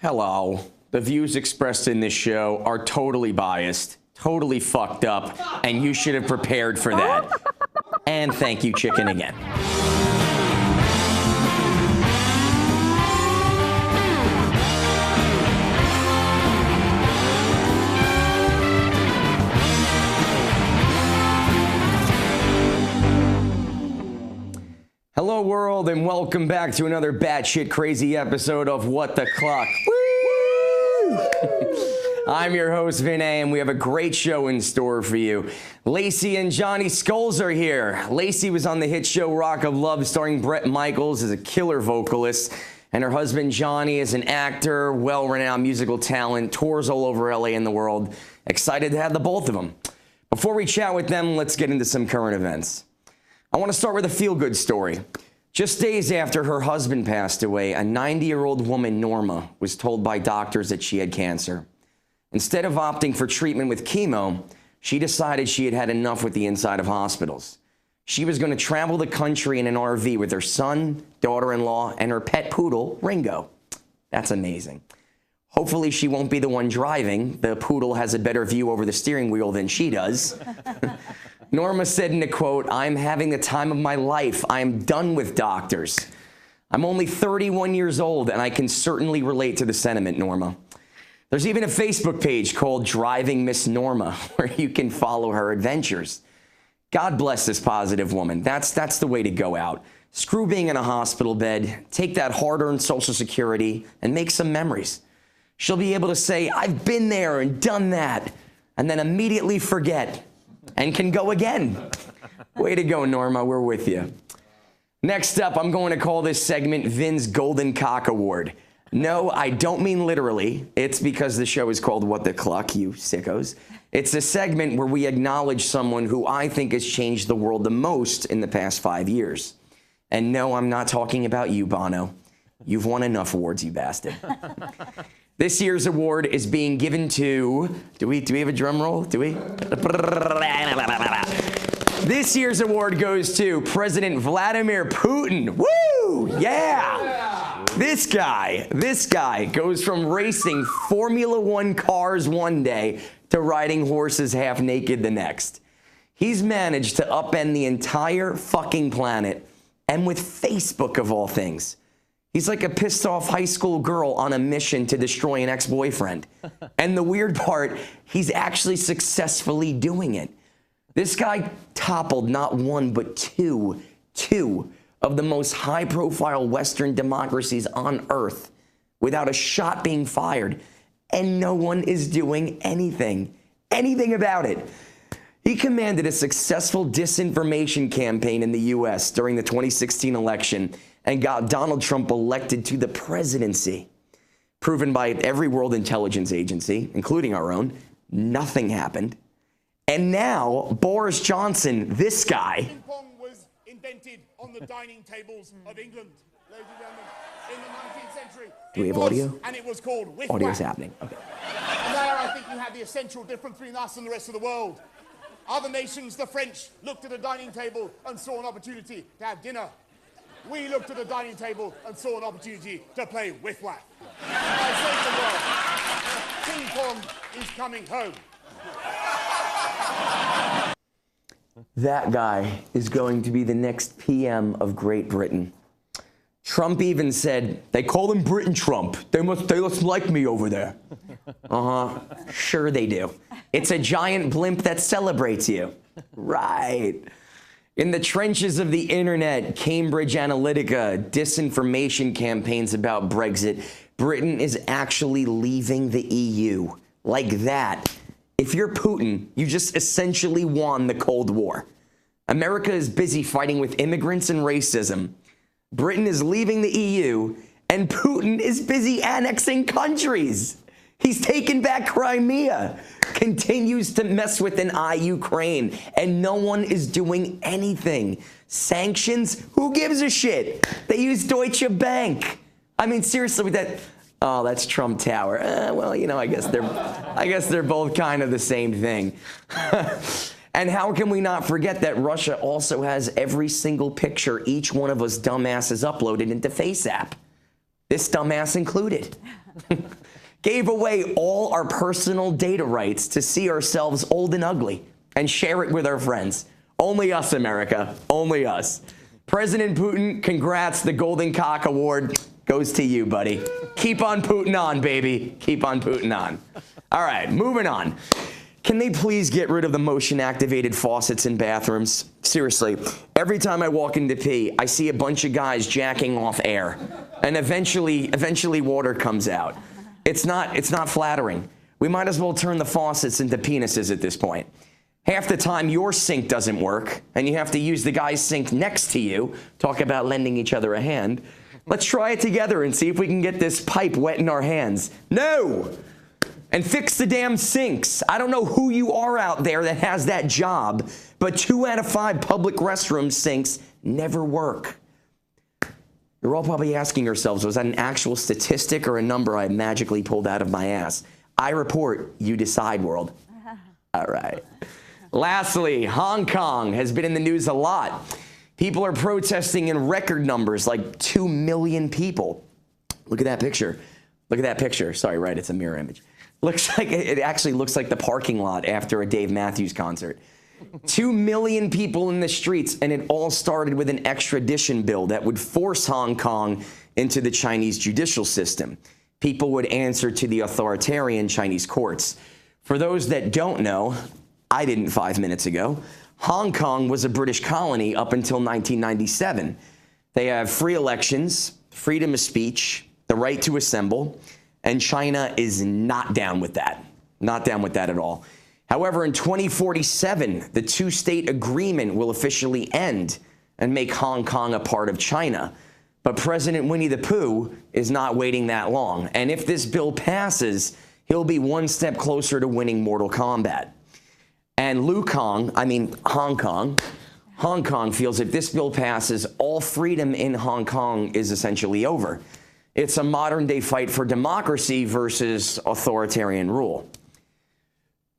Hello. The views expressed in this show are totally biased, totally fucked up, and you should have prepared for that. And thank you, chicken, again. Hello, world, and welcome back to another batshit crazy episode of What the Cluck. Woo! I'm your host, Vinay, and we have a great show in store for you. Lacey and Jonny Sculls are here. Lacey was on the hit show Rock of Love, starring Bret Michaels as a killer vocalist, and her husband, Jonny, is an actor, well-renowned musical talent, tours all over LA and the world. Excited to have the both of them. Before we chat with them, let's get into some current events. I want to start with a feel-good story. Just days after her husband passed away, a 90-year-old woman, Norma, was told by doctors that she had cancer. Instead of opting for treatment with chemo, she decided she had had enough with the inside of hospitals. She was going to travel the country in an RV with her son, daughter-in-law, and her pet poodle, Ringo. That's amazing. Hopefully she won't be the one driving. The poodle has a better view over the steering wheel than she does. Norma said in a quote, "I'm having the time of my life. I am done with doctors. I'm only 31 years old, and I can certainly relate to the sentiment, Norma." There's even a Facebook page called Driving Miss Norma, where you can follow her adventures. God bless this positive woman. That's the way to go out. Screw being in a hospital bed. Take that hard-earned Social Security and make some memories. She'll be able to say, "I've been there and done that," and then immediately forget and can go again. Way to go, Norma. We're with you. Next up, I'm going to call this segment Vin's Golden Cock Award. No, I don't mean literally. It's because the show is called What the Cluck, you sickos. It's a segment where we acknowledge someone who I think has changed the world the most in the past 5 years. And no, I'm not talking about you, Bono. You've won enough awards, you bastard. This year's award is being given to, do we have a drum roll? Do we? This year's award goes to President Vladimir Putin. Woo! Yeah! This guy goes from racing Formula One cars one day to riding horses half naked the next. He's managed to upend the entire fucking planet, and with Facebook of all things. He's like a pissed off high school girl on a mission to destroy an ex-boyfriend. And the weird part, he's actually successfully doing it. This guy toppled not one, but two of the most high-profile Western democracies on earth without a shot being fired. And no one is doing anything about it. He commanded a successful disinformation campaign in the U.S. during the 2016 election and got Donald Trump elected to the presidency. Proven by every world intelligence agency, including our own, nothing happened. And now, Boris Johnson, this guy. Ping pong was invented on the dining tables of England, ladies and gentlemen, in the 19th century. Do we have audio? And it was called whiff Audio's whack. happening. Okay. And there I think you have the essential difference between us and the rest of the world. Other nations, the French, looked at a dining table and saw an opportunity to have dinner. We looked at a dining table and saw an opportunity to play whiff whack. I say to the world, ping pong is coming home. That guy is going to be the next PM of Great Britain. Trump even said, they call him Britain Trump. They must like me over there. Sure they do. It's a giant blimp that celebrates you. Right. In the trenches of the internet, Cambridge Analytica, disinformation campaigns about Brexit, Britain is actually leaving the EU. Like that. If you're Putin, you just essentially won the Cold War. America is busy fighting with immigrants and racism. Britain is leaving the EU, and Putin is busy annexing countries. He's taken back Crimea, continues to mess with an eye Ukraine, and no one is doing anything. Sanctions? Who gives a shit? They use Deutsche Bank. I mean, seriously, with that, oh, that's Trump Tower. Well, you know, I guess they're both kind of the same thing. And how can we not forget that Russia also has every single picture each one of us dumbasses uploaded into FaceApp? This dumbass included. Gave away all our personal data rights to see ourselves old and ugly and share it with our friends. Only us, America. Only us. President Putin, congrats. The Golden Cock Award goes to you, buddy. Keep on Putin on, baby. Keep on Putin on. All right, moving on. Can they please get rid of the motion-activated faucets in bathrooms? Seriously, every time I walk in to pee, I see a bunch of guys jacking off air, and eventually water comes out. It's not flattering. We might as well turn the faucets into penises at this point. Half the time your sink doesn't work, and you have to use the guy's sink next to you. Talk about lending each other a hand. Let's try it together and see if we can get this pipe wet in our hands. No! And fix the damn sinks. I don't know who you are out there that has that job, but 2 out of 5 public restroom sinks never work. You're all probably asking yourselves, was that an actual statistic or a number I magically pulled out of my ass? I report, you decide, world. All right. Lastly, Hong Kong has been in the news a lot. People are protesting in record numbers, like 2 million people. Look at that picture. Look at that picture. Sorry, right, it's a mirror image. Looks like, it actually looks like the parking lot after a Dave Matthews concert. 2 million people in the streets, and it all started with an extradition bill that would force Hong Kong into the Chinese judicial system. People would answer to the authoritarian Chinese courts. For those that don't know, I didn't 5 minutes ago, Hong Kong was a British colony up until 1997. They have free elections, freedom of speech, the right to assemble, and China is not down with that. Not down with that at all. However, in 2047, the 2-state agreement will officially end and make Hong Kong a part of China. But President Winnie the Pooh is not waiting that long. And if this bill passes, he'll be one step closer to winning Mortal Kombat. And Hong Kong feels if this bill passes, all freedom in Hong Kong is essentially over. It's a modern-day fight for democracy versus authoritarian rule.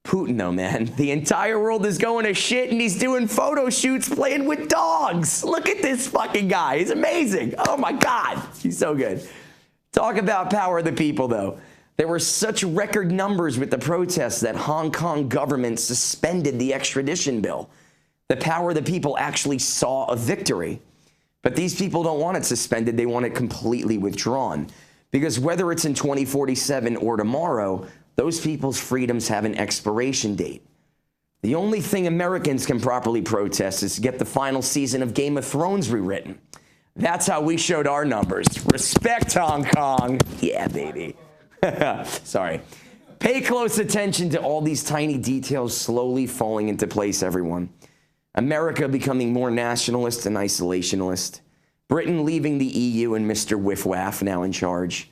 Putin, though, man, the entire world is going to shit, and he's doing photo shoots playing with dogs. Look at this fucking guy. He's amazing. Oh, my God. He's so good. Talk about power of the people, though. There were such record numbers with the protests that Hong Kong government suspended the extradition bill. The power of the people actually saw a victory. But these people don't want it suspended. They want it completely withdrawn. Because whether it's in 2047 or tomorrow, those people's freedoms have an expiration date. The only thing Americans can properly protest is to get the final season of Game of Thrones rewritten. That's how we showed our numbers. Respect, Hong Kong. Yeah, baby. Sorry. Pay close attention to all these tiny details slowly falling into place, everyone. America becoming more nationalist and isolationist. Britain leaving the EU and Mr. Whiff-Waff now in charge.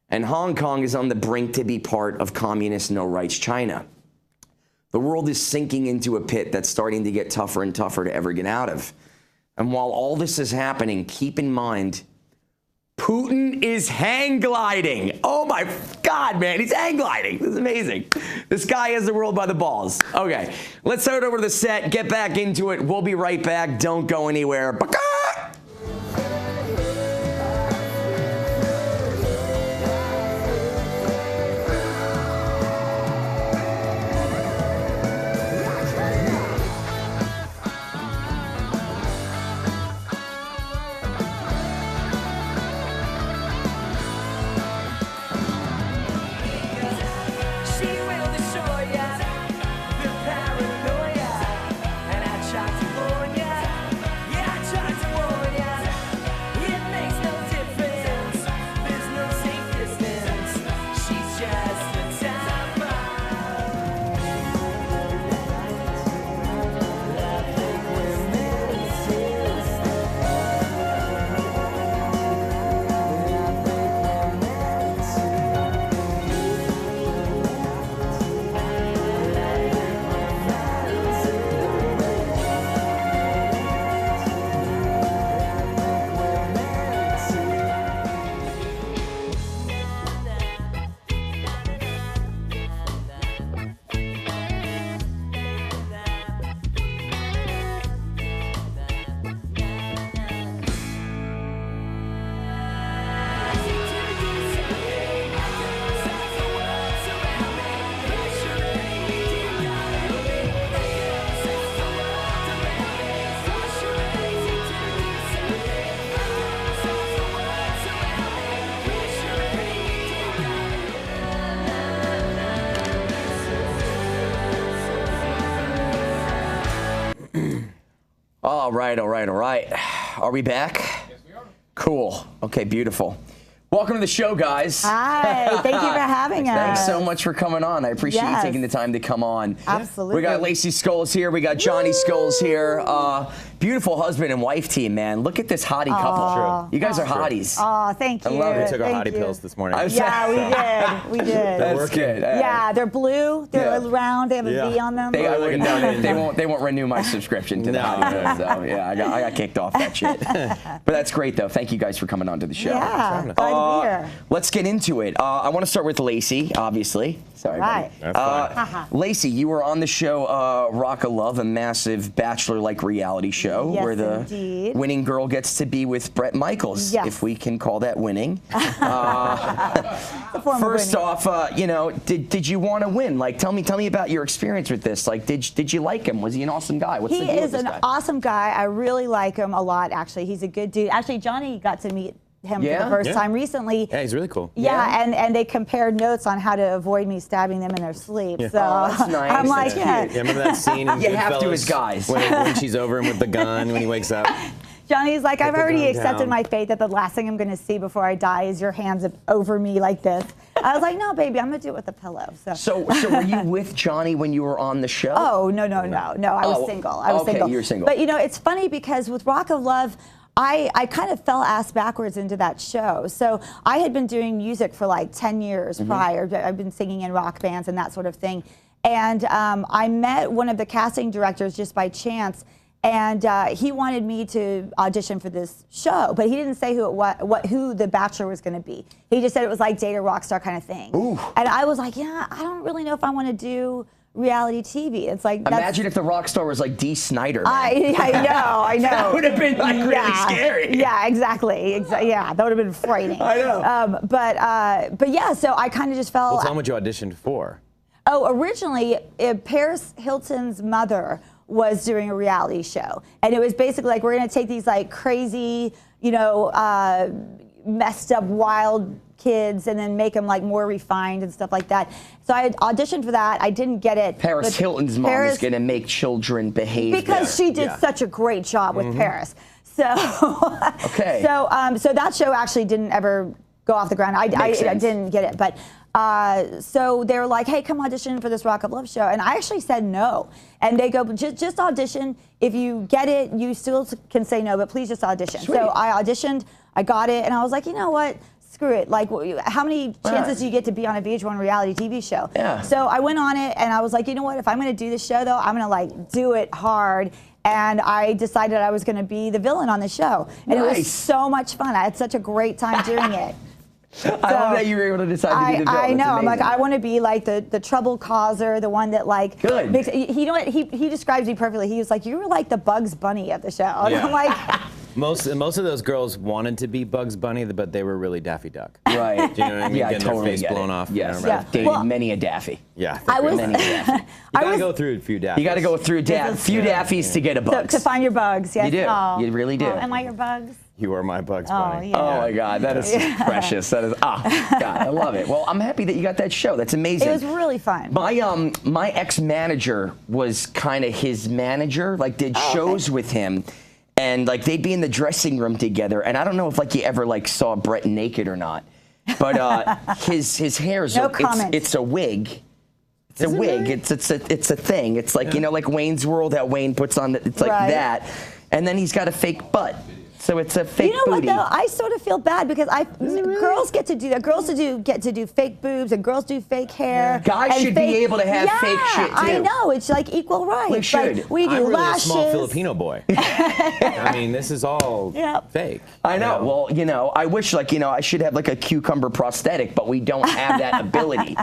And Hong Kong is on the brink to be part of communist no-rights China. The world is sinking into a pit that's starting to get tougher and tougher to ever get out of. And while all this is happening, keep in mind, Putin is hang gliding. Oh my God, man, he's hang gliding. This is amazing. This guy has the world by the balls. Okay, let's head over to the set, get back into it. We'll be right back. Don't go anywhere. Baka! Try to All right. Are we back? Yes, we are. Cool. Okay, beautiful. Welcome to the show, guys. Hi, thank you for having us. Thanks so much for coming on. I appreciate you taking the time to come on. Absolutely. We got Laci Skulls here. We got Jonny Sculls here. Beautiful husband and wife team, man. Look at this hottie couple. You guys are hotties. Oh, thank you. I love it. We took our hottie pills this morning. Yeah, we did. That's good. Yeah, they're blue. They're round. They have a V on them. They won't renew my subscription to the hottie pills, though. Yeah, I got kicked off that shit. But that's great, though. Thank you guys for coming on to the show. Yeah, glad to be here. Let's get into it. I want to start with Laci, obviously. Sorry, right. Laci, you were on the show Rock of Love, a massive Bachelor-like reality show where the winning girl gets to be with Bret Michaels, if we can call that winning. First off, did you want to win? Like, tell me about your experience with this. Like, did you like him? Was he an awesome guy? What's the deal with this guy? He is an awesome guy. I really like him a lot, actually. He's a good dude. Actually, Jonny got to meet him for the first time recently. Yeah, he's really cool. Yeah, and they compared notes on how to avoid me stabbing them in their sleep. So that's nice. I'm like, Yeah, remember that scene in You have to Goodfellas as guys. when she's over him with the gun when he wakes up? Jonny's like, I've already accepted down. my fate that the last thing I'm going to see before I die is your hands over me like this. I was like, no, baby, I'm going to do it with a pillow. So were you with Jonny when you were on the show? Oh, no. I was single. I was single. Okay, you're single. But, it's funny because with Rock of Love, I kind of fell ass backwards into that show. So I had been doing music for like 10 years prior. I've been singing in rock bands and that sort of thing. And I met one of the casting directors just by chance, and he wanted me to audition for this show, but he didn't say who the Bachelor was going to be. He just said it was like date a rock star kind of thing. Ooh. And I was like, yeah, I don't really know if I want to do reality TV. It's like, imagine if the rock star was like Dee Snider. I know. That would have been like really scary. Yeah, exactly. Yeah, that would have been frightening. I know. But yeah, so I kind of just fell. Well, tell me what you auditioned for. Oh, originally, Paris Hilton's mother was doing a reality show, and it was basically like, we're going to take these like crazy, messed up, wild kids and then make them like more refined and stuff like that. So I auditioned for that. I didn't get it. Paris Hilton's mom is going to make children behave because she did such a great job with Paris. So so that show actually didn't ever go off the ground. I didn't get it, but so they were like, hey, come audition for this Rock of Love show, and I actually said no. And they go, just audition. If you get it, you still can say no, but please just audition. Sweet. So I auditioned, I got it, and I was like, you know what? Screw it. Like, how many chances do you get to be on a VH1 reality TV show? Yeah. So I went on it, and I was like, you know what? If I'm going to do this show, though, I'm going to like do it hard. And I decided I was going to be the villain on the show, and it was so much fun. I had such a great time doing it. I love that you were able to decide to be the villain. I know. I'm like, I want to be like the trouble causer, the one that like makes. You know what? He describes me perfectly. He was like, you were like the Bugs Bunny of the show. And I'm like. Most of those girls wanted to be Bugs Bunny, but they were really Daffy Duck. Right. Do you know what I mean? Yeah, Getting totally their face blown off. Yes. You know, right? Dated many a Daffy. Yeah. I was. Many a Daffy. You gotta go through a few Daffies. You got to go through a few Daffies to get a Bugs. To find your bugs, yes. You do. Oh. You really do. Oh, am I your Bugs? You are my Bugs Bunny. Yeah. Oh my God, that is precious. That is God, I love it. Well, I'm happy that you got that show. That's amazing. It was really fun. My ex-manager was kind of his manager. Like did shows with him, and like they'd be in the dressing room together. And I don't know if like you ever like saw Bret naked or not, but his hair is it's a wig. It's a wig. Really? It's a thing. It's like like Wayne's World, how Wayne puts on it's like that, and then he's got a fake butt. So it's a fake booty. You know what though? I sort of feel bad because girls get to do that. Girls get to do fake boobs and girls do fake hair. Guys should be able to have fake shit too. I know, it's like equal rights. We should. Like, we do I'm really lashes. a small Filipino boy. I mean, this is all fake. I know. Well, I wish I should have like a cucumber prosthetic, but we don't have that ability.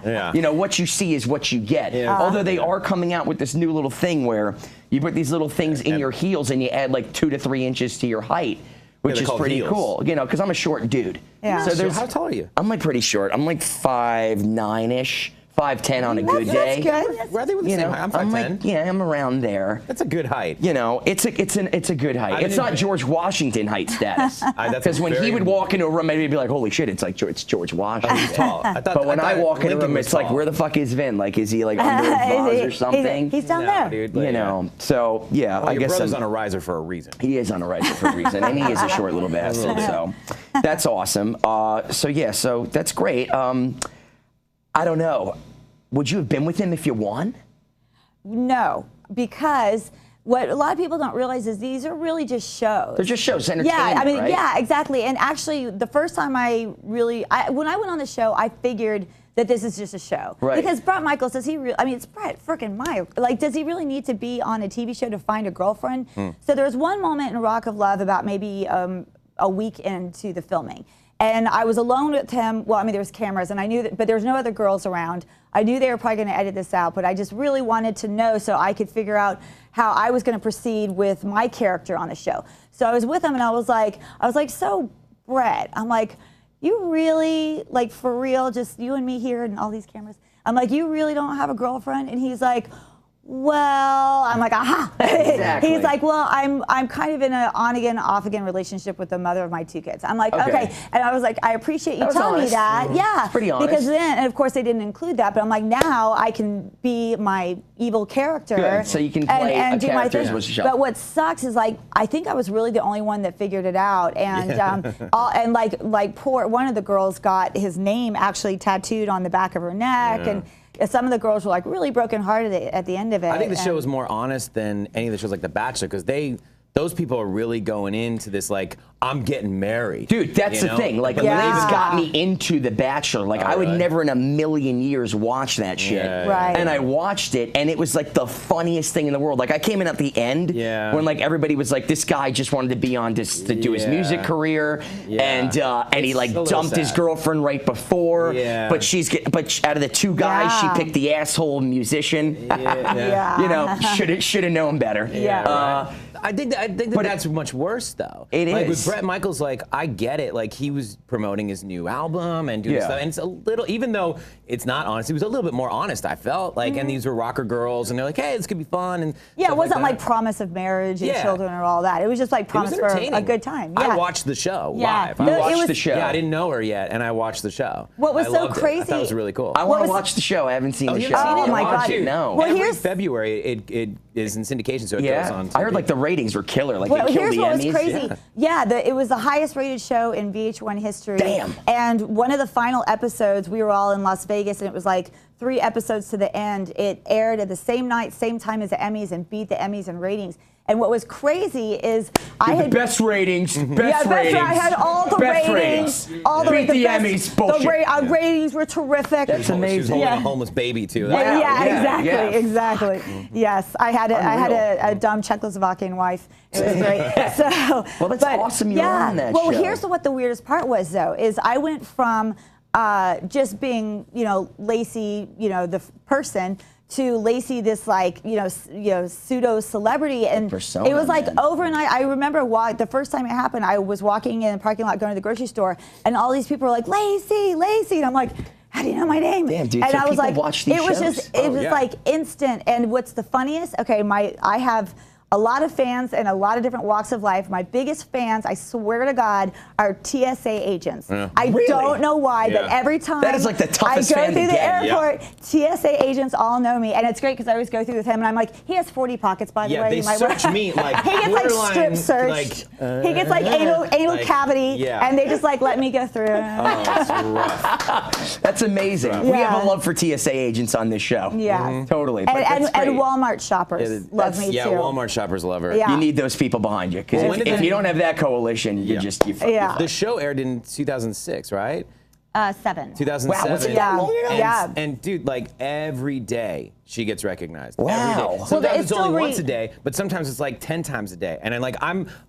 What you see is what you get. Although they are coming out with this new little thing where you put these little things in your heels and you add like 2 to 3 inches to your height. Which is pretty cool, because I'm a short dude. Yeah. So how tall are you? I'm like pretty short. I'm like 5'9"-ish, 5'10" on a good That's day. good. Where are they with the You same know, height? I'm I'm 5'10". like, yeah, I'm around there. That's a good height. You know, it's a good height. It's not George Washington height status. Because when he would walk into a room, maybe be like, holy shit, it's George Washington. He's tall. But when I walk in a room, it's like, where the fuck is Vin? Like, is he like under a vase or something? He's down there. Dude, You know, so yeah, I your guess brother's on a riser for a reason. he is on a riser for a reason, and he is a short little bastard. So that's awesome. So yeah, so that's great. I don't know. Would you have been with him if you won? No, because what a lot of people don't realize is these are really just shows. They're just shows, entertainment, Yeah, I mean, right? yeah, exactly. And actually, the first time when I went on the show, I figured that this is just a show. Right. Because Brett Michaels, it's Brett frickin' Michaels. Like, does he really need to be on a TV show to find a girlfriend? So there was one moment in Rock of Love about maybe a week into the filming. And I was alone with him. Well, I mean, there was cameras, and I knew that, but there was no other girls around. I knew they were probably going to edit this out, but I just really wanted to know so I could figure out how I was going to proceed with my character on the show. So I was with him, and I was like, so Brett, I'm like, you really, like, for real, just you and me here and all these cameras. I'm like, you really don't have a girlfriend? And he's like, well, I'm like, aha. Exactly. He's like, well, I'm kind of in an on-again, off-again relationship with the mother of my two kids. I'm like, okay. And I was like, I appreciate you telling me that. Yeah. Pretty honest. Because then, and of course they didn't include that, but I'm like, now I can be my evil character. Good. So you can play and a do my character thing. as a show. But what sucks is, like, I think I was really the only one that figured it out. And like poor, one of the girls got his name actually tattooed on the back of her neck. And some of the girls were like really brokenhearted at the end of it. I think the show is more honest than any of the shows like The Bachelor, because those people are really going into this like, I'm getting married. Dude, that's the thing. Like, Liz got me into The Bachelor. Like, I would never in a million years watch that shit. Right. And I watched it, and it was like the funniest thing in the world. Like, I came in at the end when like everybody was like, this guy just wanted to be on to do his music career, and he like dumped his girlfriend right before. But out of the two guys, she picked the asshole musician. You know, should have known better. I think that's much worse though. It like, is. With Brett Michaels, like, I get it. Like, he was promoting his new album and doing stuff, and it's a little, even though it's not honest, it was a little bit more honest, I felt. Like, and these were rocker girls, and they're like, hey, this could be fun. And it wasn't like promise of marriage and children or all that. It was just like promise for a good time. I watched the show live. I watched the show. Yeah, I didn't know her yet, and I watched the show. What was so crazy? I thought it was really cool. I want to watch the show. I haven't seen the show. Oh my God. No. Well, Every February, it is in syndication, so it goes on TV. I heard like the ratings were killer. Like, well, it killed here's the what Emmys. was crazy. It was the highest rated show in VH1 history. Damn. And one of the final episodes, we were all in Las Vegas, and it was like 3 episodes to the end. It aired at the same night, same time as the Emmys, and beat the Emmys in ratings. And what was crazy is I had best ratings, best ratings. I had all the ratings, all the beat the Emmys. Bullshit. Our ratings were terrific. That's amazing. She was holding a homeless baby too. Exactly. Yes, I had a dumb Czechoslovakian wife. It was great. So, well, that's awesome. You're on that show. Well, here's what the weirdest part was, though, is I went from just being, Laci, the person, to Laci, this like pseudo celebrity, and persona, it was like man. overnight. I remember the first time it happened, I was walking in the parking lot going to the grocery store, and all these people were like, Laci, and I'm like, how do you know my name? Damn, dude, and so I was people like, watch these it was shows? just, it was like instant. And what's the funniest? Okay, I have a lot of fans in a lot of different walks of life. My biggest fans, I swear to God, are TSA agents. I don't know why, but every time that is like the toughest I go fan through to the get. airport, TSA agents all know me, and it's great because I always go through with him, and I'm like, he has 40 pockets, by the way. They search me like he gets like strip searched. He gets like anal cavity, and they just like let me go through. That's rough. That's amazing. We have a love for TSA agents on this show. Yeah, totally. And Walmart shoppers love me too. Yeah, Walmart shoppers love her. Yeah. You need those people behind you, because if you don't have that coalition, you just you fuck. The show aired in 2006, right? 7. 2007. Wow, was it that long ago? And dude, like every day she gets recognized. Wow. Every day. Sometimes Well, it's only once a day, but sometimes it's like 10 times a day. And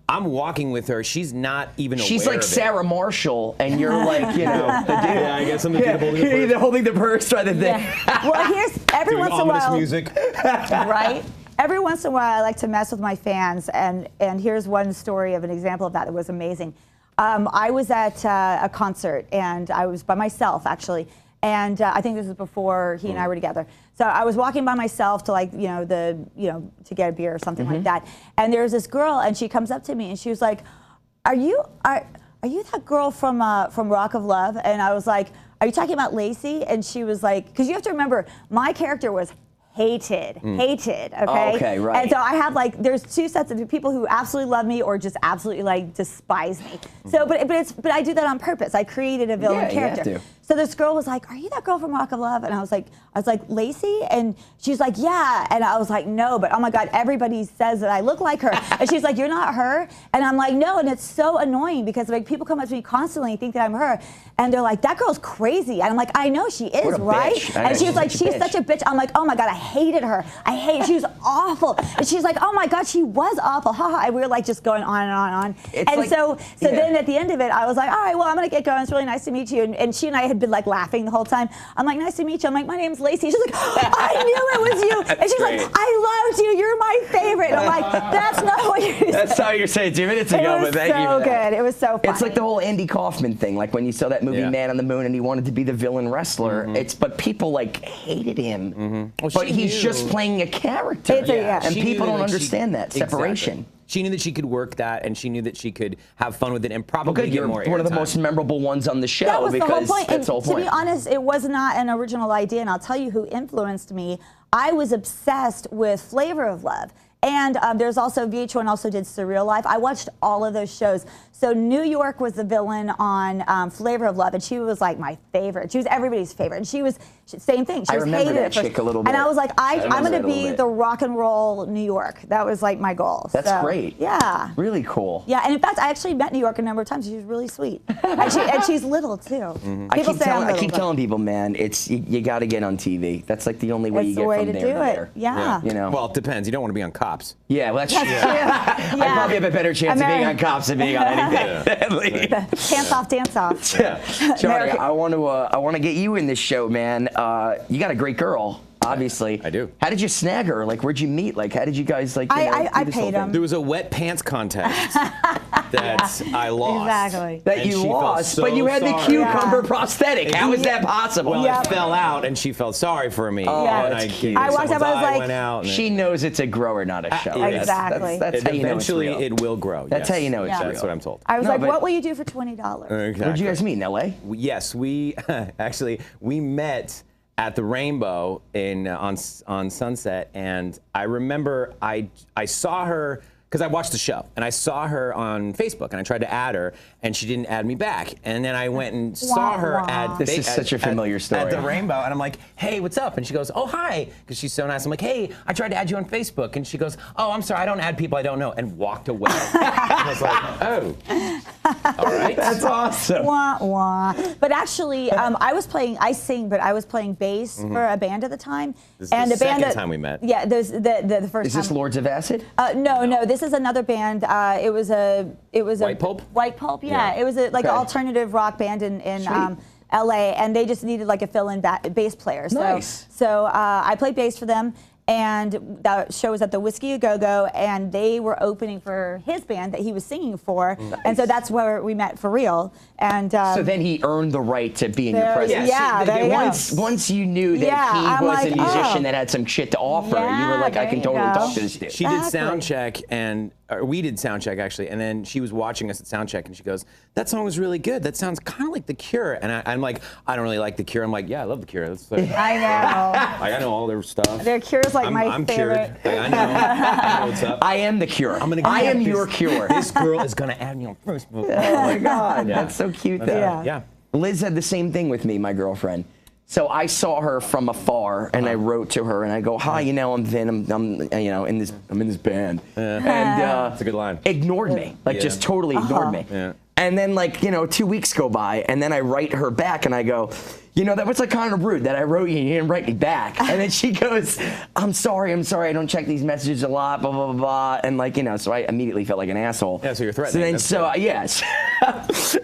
I'm walking with her. She's not even aware She's like of it. Sarah Marshall, and you're like, the dude. Yeah, I guess I'm the kid holding the purse. You're holding the purse rather than. Well, here's every once in a while. Music. Right? Every once in a while, I like to mess with my fans, and here's one story of an example of that was amazing. I was at a concert, and I was by myself, actually, And I think this was before he and I were together. So I was walking by myself to like, to get a beer or something like that. And there's this girl, and she comes up to me, and she was like, "Are you that girl from Rock of Love?" And I was like, "Are you talking about Laci?" And she was like, because you have to remember, my character was hated, okay? Oh, okay, right. And so I have like, there's two sets of people who absolutely love me or just absolutely like despise me. So, but I do that on purpose. I created a villain character. You have to. So this girl was like, "Are you that girl from Rock of Love?" And I was like, "Laci?" And she's like, "Yeah." And I was like, "No, but oh my God, everybody says that I look like her." And she's like, "You're not her?" And I'm like, "No." And it's so annoying because like people come up to me constantly and think that I'm her, and they're like, "That girl's crazy." And I'm like, "I know she is, right?" Bitch. And she was like, "She's such a bitch." I'm like, "Oh my God, I hated her. She was awful." And she's like, "Oh my God, she was awful." Haha. And we were like just going on and on and on. It's and like, so then at the end of it, I was like, "All right, well, I'm gonna get going. It's really nice to meet you." And she and I had been like laughing the whole time. I'm like, "Nice to meet you." I'm like, "My name's Laci." She's like, "I knew it was you." And she's like, "I loved you. You're my favorite." And I'm like, "That's not what you said." That's how you're saying 2 minutes ago, but thank you for that. It was so good. It was so funny. It's like the whole Andy Kaufman thing, like when you saw that movie Man on the Moon and he wanted to be the villain wrestler. But people like hated him. Well, but he's just playing a character. And She people knew don't that understand that separation. Exactly. She knew that she could work that, and she knew that she could have fun with it, and probably you're get more one of the airtime. most memorable ones on the show. That was the whole point. That's the whole point. To be honest, it was not an original idea, and I'll tell you who influenced me. I was obsessed with Flavor of Love. And there's also, VH1 also did Surreal Life. I watched all of those shows. So New York was the villain on Flavor of Love, and she was like my favorite. She was everybody's favorite. And she was, same thing. She was remember hated that at first. chick a little bit. And I was like, I'm going to a be little bit. the rock and roll New York. That was like my goal. That's So, great. Yeah. Really cool. Yeah, and in fact, I actually met New York a number of times. She was really sweet. and she's little, too. I keep telling people, man, it's you got to get on TV. That's like the only way you It's the get way from to there do to it. there. Yeah. You know? Well, it depends. You don't want to be on Cops. Yeah, well, that's true. Yeah. I probably have a better chance of being on Cops than being on anything. Pants off, dance off. Yeah. Jonny, I want to get you in this show, man. You got a great girl, obviously. I do. How did you snag her? Like, where'd you meet? Like, how did you guys like? I do this whole paid thing? him. There was a wet pants contest that I lost. Exactly. That And you she felt lost, so but you had the sorry. cucumber prosthetic. How is that possible? Well, Yeah. it fell out, and she felt sorry for me. Oh, and that's I cute. gave I walked up, I was like, went out. And She knows it's a grower, not a show. yes. Exactly. That's how you know it's eventually real. it will grow. That's yes. how you know it's Yeah. real. That's what I'm told. I was No, like, but- what will you do for $20? Exactly. Where'd you guys meet? In L.A.? Yes, we actually we met at the Rainbow on Sunset, and I remember I saw her because I watched the show, and I saw her on Facebook, and I tried to add her, and she didn't add me back. And then I went and saw her at This is such a familiar story. at the Rainbow, and I'm like, "Hey, what's up?" And she goes, "Oh, hi," because she's so nice. I'm like, "Hey, I tried to add you on Facebook," and she goes, "Oh, I'm sorry, I don't add people I don't know," and walked away. I was like, "Oh, all right." That's awesome. Wah, wah. But actually, I sing, but I was playing bass for a band at the time. This is the second time we met. Yeah, the first Is time. this Lords of Acid? No, this is another band. It was White Pulp? White Pulp, yeah. Yeah. It was like Okay. alternative rock band in LA, and they just needed like a fill-in bass player. Nice. So I played bass for them. And that show was at the Whiskey A Go Go, and they were opening for his band that he was singing for, and so that's where we met for real. And So then he earned the right to be in your There- presence. yeah, there you go. Once you knew that Yeah, he I'm was like, a musician oh. that had some shit to offer, you were Yeah, like, I there can you totally go. talk to this dude. She did Exactly. sound check, or we did sound check actually, and then she was watching us at sound check, and she goes, "That song was really good. That sounds kind of like The Cure." And I'm like, "I don't really like The Cure." I'm like, "Yeah, I love The Cure. That's I know. I know all their stuff. Their Cure's like my I'm favorite. Cured. I know what's up. I am the Cure. I'm gonna I get am this- your Cure. This girl is gonna add me on Facebook. Oh my God, Yeah. that's so cute though. Yeah. Yeah. Liz had the same thing with me, my girlfriend. So I saw her from afar, and I wrote to her, and I go, "Hi, I'm Vin. I'm in this band." And That's a good line. ignored me, like just totally ignored me. Yeah. And then 2 weeks go by, and then I write her back, and I go, that was like kind of rude that I wrote you and you didn't write me back. And then she goes, I'm sorry, I don't check these messages a lot, blah, blah, blah, blah. And so I immediately felt like an asshole. Yeah, so you're threatening. Yes.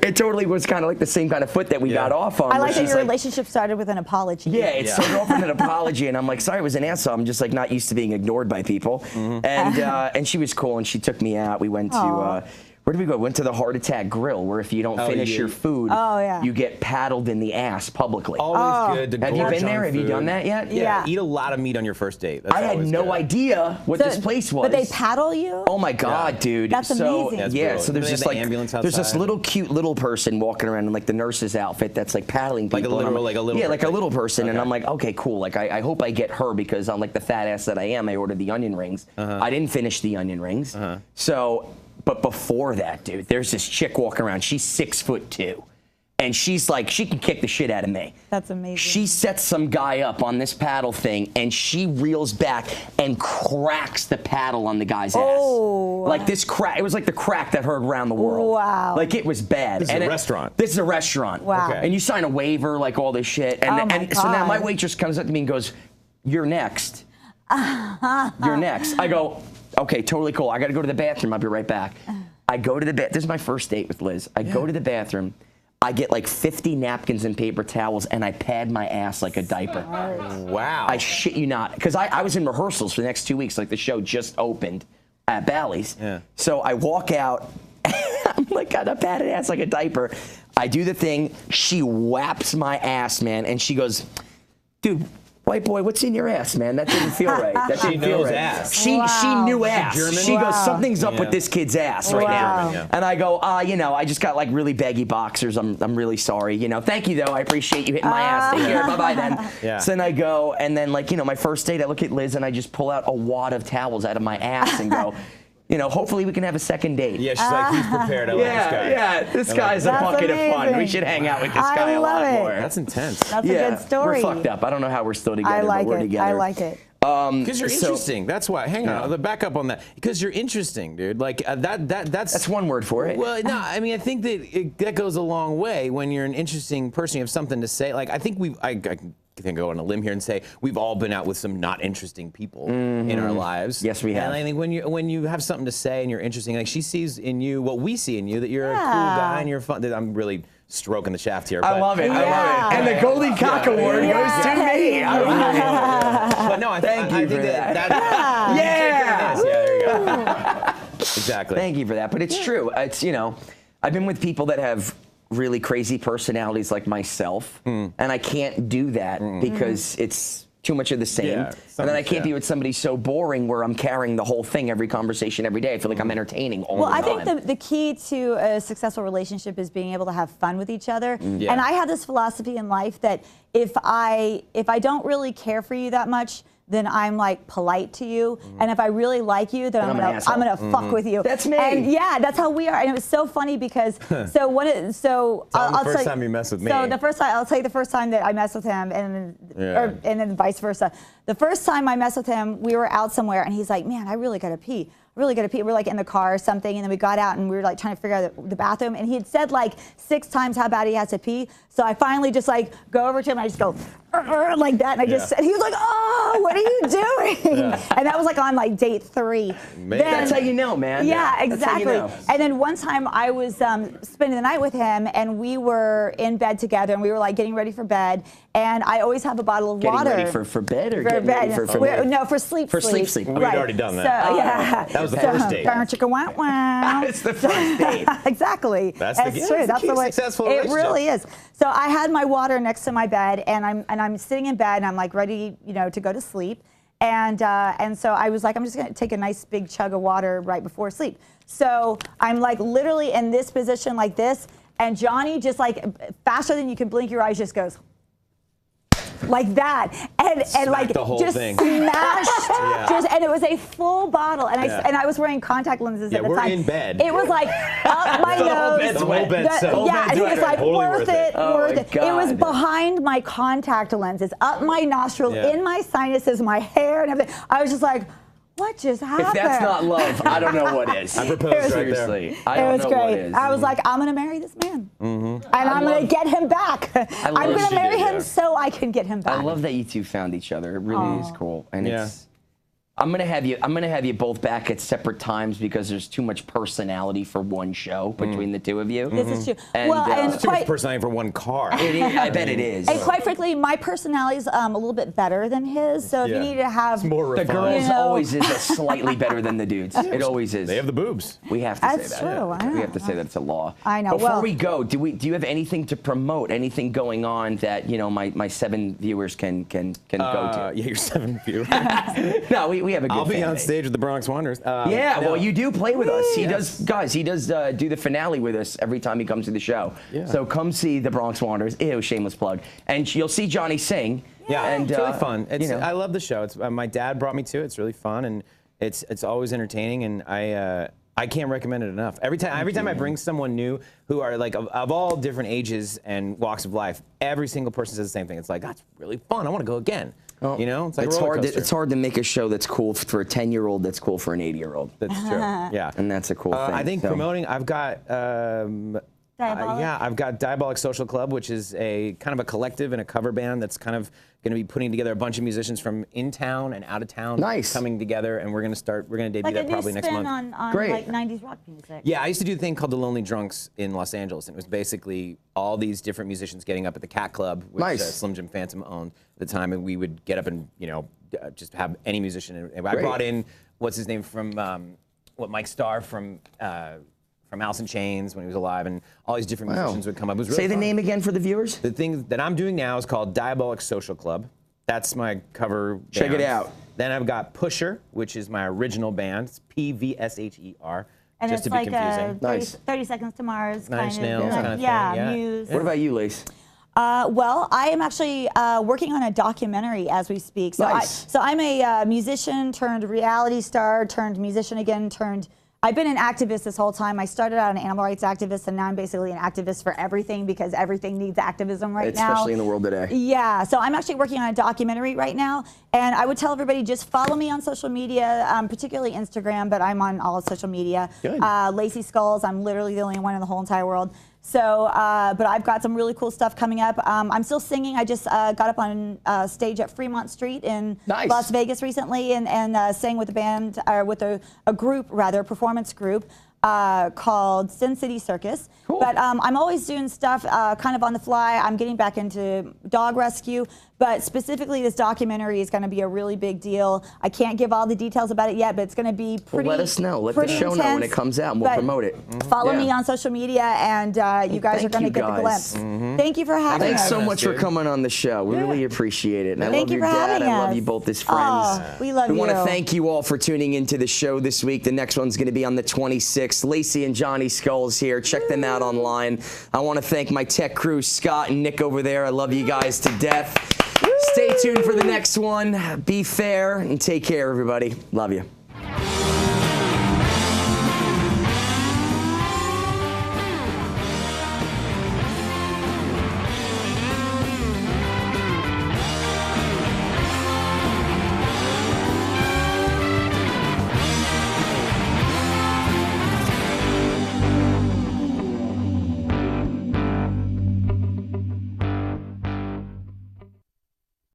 It totally was kind of like the same kind of foot that we got off on. I like where that she's your relationship started with an apology. yeah, it started off with an apology, and I'm like, sorry, I was an asshole. I'm just like not used to being ignored by people. And she was cool, and she took me out. We went to Where did we go? Went to the Heart Attack Grill, where if you don't finish your food, you get paddled in the ass publicly. Always good to Have you gorge been there? on Have you food. done that yet? Yeah. Eat a lot of meat on your first date. That's I had no good. idea what this place was. But they paddle you? Oh my God, dude! That's amazing. That's yeah, brutal. so there's They have just the like ambulance there's this outside. little cute little person walking around in like the nurse's outfit that's like paddling people. Like a and I'm literal- like a little yeah, like a person. little person, and Okay. I'm like, okay, cool. Like I hope I get her because I'm like the fat ass that I am. I ordered the onion rings. I didn't finish the onion rings, so. But before that, dude, there's this chick walking around. She's 6'2", and she's like, she can kick the shit out of me. That's amazing. She sets some guy up on this paddle thing, and she reels back and cracks the paddle on the guy's ass. Like this crack. It was like the crack that heard around the world. Wow. Like it was bad. This is a restaurant. This is a restaurant. Wow. Okay. And you sign a waiver, like all this shit. And, Oh my so now God. my waitress comes up to me and goes, "You're next. You're next." I go, "Okay, totally cool. I got to go to the bathroom. I'll be right back." I go to the bathroom. This is my first date with Liz. I go to the bathroom. I get like 50 napkins and paper towels, and I pad my ass like a diaper. Wow. I shit you not. Because I was in rehearsals for the next 2 weeks. Like the show just opened at Bally's. Yeah. So I walk out. I'm like, got a padded ass like a diaper. I do the thing. She whaps my ass, man. And she goes, "Dude, white boy, what's in your ass, man? That didn't feel right. That didn't feel knows right." ass. She knew ass. German? She goes, Wow. "Something's up with this kid's ass right now." Yeah. And I go, you know, I just got like really baggy boxers. I'm really sorry. You know, thank you though. I appreciate you hitting my ass. Take care. Bye bye then. Yeah. So then I go, and then like, you know, my first date, I look at Liz and I just pull out a wad of towels out of my ass and go, you know, hopefully we can have a second date. Yeah, she's like, he's prepared. I like this guy. Yeah, this guy's a That's bucket of fun. We amazing. should hang out with this I guy a lot love it. more. That's intense. That's a good story. We're fucked up. I don't know how we're still together, I like but we're it. together. I like it. Because you're So- interesting. That's why. Hang on. I'll back up on that. Because you're interesting, dude. Like That's one word for it. Well, no, I mean, I think that that goes a long way when you're an interesting person. You have something to say. Like, I think I can go on a limb here and say we've all been out with some not interesting people in our lives. Yes, we have. And I think when you have something to say and you're interesting, like she sees in you what we see in you, that you're a cool Yeah. guy and you're fun. I'm really stroking the shaft here. I but- love it. I love Yeah. it. And the Goldie Cock Award goes to me. All right. But no, I Thank you think for that. Yeah. Yeah, there you go. Exactly. Thank you for that. But it's true. It's, you know, I've been with people that have really crazy personalities like myself, and I can't do that because it's too much of the same. Yeah, and then I can't yeah. be with somebody so boring where I'm carrying the whole thing, every conversation, every day. I feel like I'm entertaining all Well, the I time. think the key to a successful relationship is being able to have fun with each other. Yeah. And I have this philosophy in life that if I don't really care for you that much, then I'm like polite to you. And if I really like you, then I'm an asshole. I'm gonna fuck with you. That's me. And yeah, that's how we are. And it was so funny because Tell him the first time you messed with me. So the first time, I'll tell you the first time that I messed with him, and then vice versa. The first time I messed with him, we were out somewhere, and he's like, "Man, I really gotta pee. Really gotta pee." We're like in the car or something, and then we got out and we were like trying to figure out the bathroom, and he had said like 6 times how bad he has to pee. So I finally just like go over to him and I just go like that, and I just and he was like, "Oh, what are you doing?" And that was like on like date 3. Man. That's how you know, man. Yeah, That's how you exactly. know. And then one time I was spending the night with him, and we were in bed together, and we were like getting ready for bed. And I always have a bottle of Getting water. ready for bed or For getting bed. ready for We're- No, for sleep. For sleep. We'd already done that. So, yeah. That was the first date. Chicka wow wow. It's the first date. Exactly. That's the key. true. That's the That's key the to way. successful It relationship. really is. So I had my water next to my bed, and I'm sitting in bed, and I'm like ready, to go to sleep. And so I was like, I'm just gonna take a nice big chug of water right before sleep. So I'm like literally in this position like this, and Jonny just like faster than you can blink your eyes just goes like that, and like the whole just thing. smashed, and it was a full bottle, and I was wearing contact lenses at the we're time. in bed. It was like up my The whole nose. bed's The wet. whole bed's soaked. Yeah, and he was like, Totally worth it, Oh worth my it. It was God. behind my contact lenses, up my nostril, Yeah. in my sinuses, my hair, and everything. I was just like, what just happened? If that's not love, I don't know what is. I proposed right there. Seriously. I It don't was know great. what is. I was like, I'm gonna marry this man, and I'm gonna get him back. I'm love gonna she marry did, him yeah. so I can get him back. I love that you two found each other. It really is cool. And Yeah. it's I'm gonna have you both back at separate times because there's too much personality for one show between the two of you. This is true. And, well, and Too much personality for one car. It is, I bet it is. And quite frankly, my personality is a little bit better than his. So if you need to have It's more The refined. girls You know. always is slightly better than the dudes. It always is. They have the boobs. We have to That's say that. true. I We know. have to say that it's a law. I know. Before Well- we go, do you have anything to promote? Anything going on that my 7 viewers can go to? Yeah, you're 7 viewers. No, we have a good. I'll be fan on base. stage with the Bronx Wanderers. Yeah, no. well, you do play with us. He Yes. does do the finale with us every time he comes to the show. Yeah. So come see the Bronx Wanderers. Ew, shameless plug. And you'll see Jonny sing. Yeah, and it's really fun. you know. I love the show. It's my dad brought me to it. It's really fun and it's always entertaining and I can't recommend it enough. Every time I bring someone new who are like of all different ages and walks of life, every single person says the same thing. It's like that's really fun. I want to go again. Well, You know, it's like it's a roller hard. coaster. It's hard to make a show that's cool for a 10-year-old. That's cool for an 80-year-old. That's true. Yeah, And that's a cool thing. I think so. promoting. I've got. Diabolic? Yeah, I've got Diabolic Social Club, which is a kind of a collective and a cover band that's kind of going to be putting together a bunch of musicians from in town and out of town Nice. coming together, and we're going to debut like a that new probably next spin month. on Great. like 90s rock music. Yeah, I used to do a thing called the Lonely Drunks in Los Angeles, and it was basically all these different musicians getting up at the Cat Club, which Nice. Slim Jim Phantom owned at the time, and we would get up and just have any musician. And I Great. brought in what's his name from Mike Starr from Alice in Chains when he was alive, and all these different musicians would come up. It was really Say the fun. name again for the viewers. The thing that I'm doing now is called Diabolic Social Club. That's my cover band. Check it out. Then I've got Pusher, which is my original band. It's P-V-S-H-E-R. And just it's to be like confusing. 30 Seconds to Mars Nine Inch kind Nails of. kind of thing, yeah, yeah. Muse. What about you, Lace? Well, I am actually working on a documentary as we speak. So, Nice. I'm a musician turned reality star turned musician again turned. I've been an activist this whole time. I started out an animal rights activist, and now I'm basically an activist for everything because everything needs activism right now. Especially in the world today. Yeah, so I'm actually working on a documentary right now, and I would tell everybody just follow me on social media, particularly Instagram, but I'm on all social media. Good. Laci Skulls, I'm literally the only one in the whole entire world. So, but I've got some really cool stuff coming up. I'm still singing. I just got up on stage at Fremont Street in Nice. Las Vegas recently and sang with a band, or with a group, rather, a performance group called Sin City Circus. Cool. But I'm always doing stuff kind of on the fly. I'm getting back into dog rescue, but specifically this documentary is going to be a really big deal. I can't give all the details about it yet, but it's going to be pretty. Well, let us know. Let the pretty show know when intense, it comes out, and we'll but promote it. Follow Yeah. me on social media, and you guys are thank going to you, get the guys. glimpse. Thank you for having Thanks us. so us, much for dude. coming on the show. We really appreciate it. And I Thank love you your for dad. having I love us. you both as friends. Oh, we love We you. want to thank you all for tuning into the show this week. The next one's going to be on the 26th. Lacey and Jonny Sculls here. Check them out online. I want to thank my tech crew, Scott and Nick over there. I love you guys to death. Stay tuned for the next one. Be fair and take care, everybody. Love you.